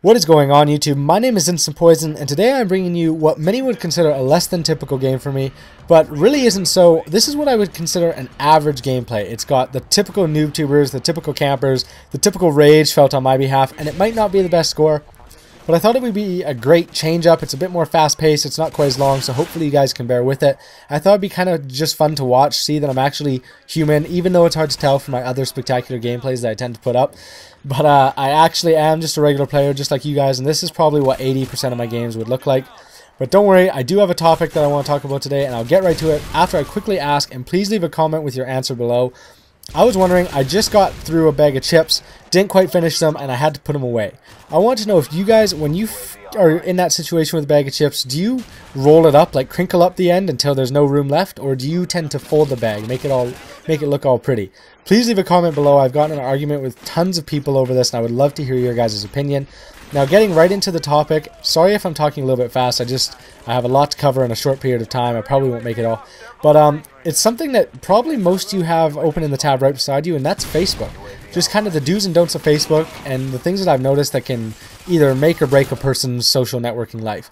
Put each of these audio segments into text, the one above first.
What is going on, YouTube? My name is Instant Poison, and today I'm bringing you what many would consider a less than typical game for me, but really isn't so. This is what I would consider an average gameplay. It's got the typical noob tubers, the typical campers, the typical rage felt on my behalf, and it might not be the best score, but I thought it would be a great change up. It's a bit more fast paced, it's not quite as long, so hopefully you guys can bear with it. I thought it'd be kind of just fun to watch, see that I'm actually human, even though it's hard to tell from my other spectacular gameplays that I tend to put up. But I actually am just a regular player, just like you guys, and this is probably what 80% of my games would look like. But don't worry, I do have a topic that I want to talk about today, and I'll get right to it after I quickly ask, and please leave a comment with your answer below. I was wondering, I just got through a bag of chips, didn't quite finish them, and I had to put them away. I want to know if you guys, when you are in that situation with a bag of chips, do you roll it up, like crinkle up the end until there's no room left, or do you tend to fold the bag, make it look all pretty? Please leave a comment below. I've gotten an argument with tons of people over this, and I would love to hear your guys' opinion. Now, getting right into the topic, sorry if I'm talking a little bit fast, I have a lot to cover in a short period of time. I probably won't make it all. But it's something that probably most of you have open in the tab right beside you, and that's Facebook. Just kind of the do's and don'ts of Facebook, and the things that I've noticed that can either make or break a person's social networking life.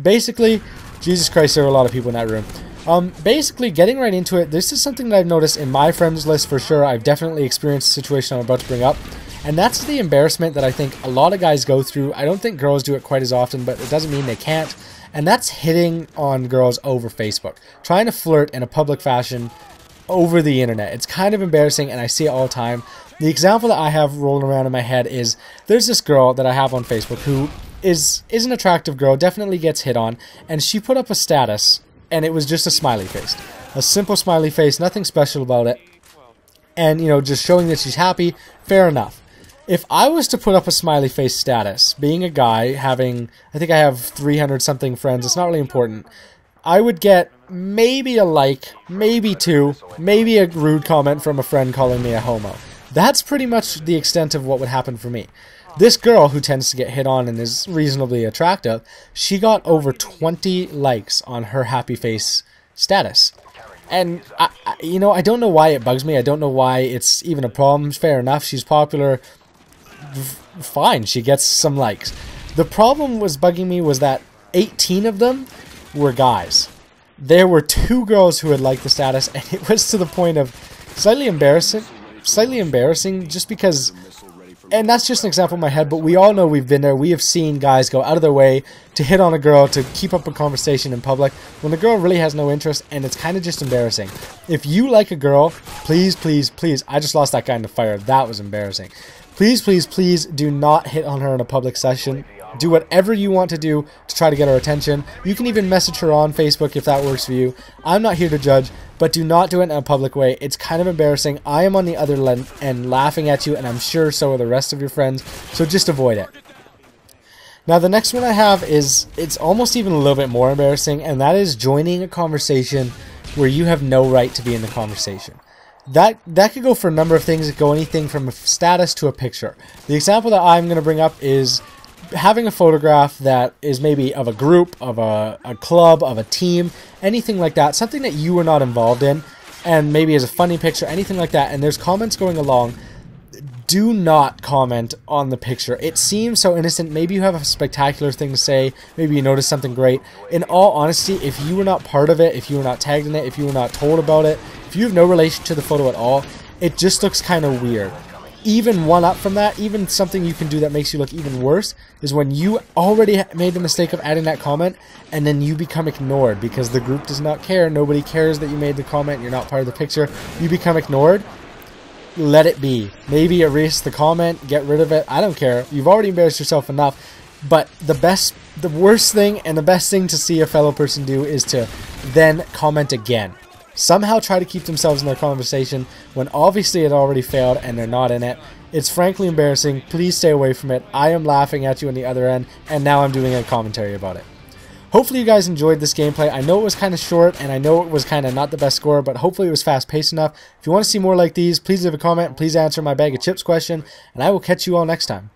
Basically, Jesus Christ, there are a lot of people in that room. Basically, getting right into it, this is something that I've noticed in my friends list for sure. I've definitely experienced the situation I'm about to bring up. And that's the embarrassment that I think a lot of guys go through. I don't think girls do it quite as often, but it doesn't mean they can't. And that's hitting on girls over Facebook. Trying to flirt in a public fashion over the internet. It's kind of embarrassing, and I see it all the time. The example that I have rolling around in my head is, there's this girl that I have on Facebook who is an attractive girl, definitely gets hit on, and she put up a status, and it was just a smiley face. A simple smiley face, nothing special about it. And, you know, just showing that she's happy, fair enough. If I was to put up a smiley face status, being a guy, having, I think I have 300 something friends, it's not really important, I would get maybe a like, maybe two, maybe a rude comment from a friend calling me a homo. That's pretty much the extent of what would happen for me. This girl, who tends to get hit on and is reasonably attractive, she got over 20 likes on her happy face status. And, you know, I don't know why it bugs me. I don't know why it's even a problem. Fair enough, she's popular. Fine, she gets some likes. The problem was bugging me was that 18 of them were guys. There were 2 girls who had liked the status, and it was to the point of slightly embarrassing just because, and that's just an example in my head, but we all know we've been there. We have seen guys go out of their way to hit on a girl, to keep up a conversation in public, when the girl really has no interest, and it's kind of just embarrassing. If you like a girl, please, please, please, I just lost that guy in the fire. That was embarrassing. Please, please, please do not hit on her in a public session. Do whatever you want to do to try to get her attention. You can even message her on Facebook if that works for you. I'm not here to judge, but do not do it in a public way. It's kind of embarrassing. I am on the other end laughing at you, and I'm sure so are the rest of your friends, so just avoid it. Now, the next one I have is, it's almost even a little bit more embarrassing, and that is joining a conversation where you have no right to be in the conversation. That could go for a number of things. It could go anything from a status to a picture. The example that I'm going to bring up is having a photograph that is maybe of a group, of a club, of a team, anything like that, something that you were not involved in, and maybe as a funny picture, anything like that, and there's comments going along. Do not comment on the picture. It seems so innocent. Maybe you have a spectacular thing to say. Maybe you noticed something great. In all honesty, if you were not part of it, if you were not tagged in it, if you were not told about it, if you have no relation to the photo at all, it just looks kind of weird. Even one up from that, even something you can do that makes you look even worse, is when you already made the mistake of adding that comment, and then you become ignored because the group does not care. Nobody cares that you made the comment. You're not part of the picture. You become ignored. Let it be. Maybe erase the comment, get rid of it. I don't care. You've already embarrassed yourself enough. But the worst thing and the best thing to see a fellow person do is to then comment again. Somehow try to keep themselves in their conversation when obviously it already failed and they're not in it. It's frankly embarrassing. Please stay away from it. I am laughing at you on the other end, and now I'm doing a commentary about it. Hopefully you guys enjoyed this gameplay. I know it was kind of short, and I know it was kind of not the best score, but hopefully it was fast-paced enough. If you want to see more like these, please leave a comment, please answer my bag of chips question, and I will catch you all next time.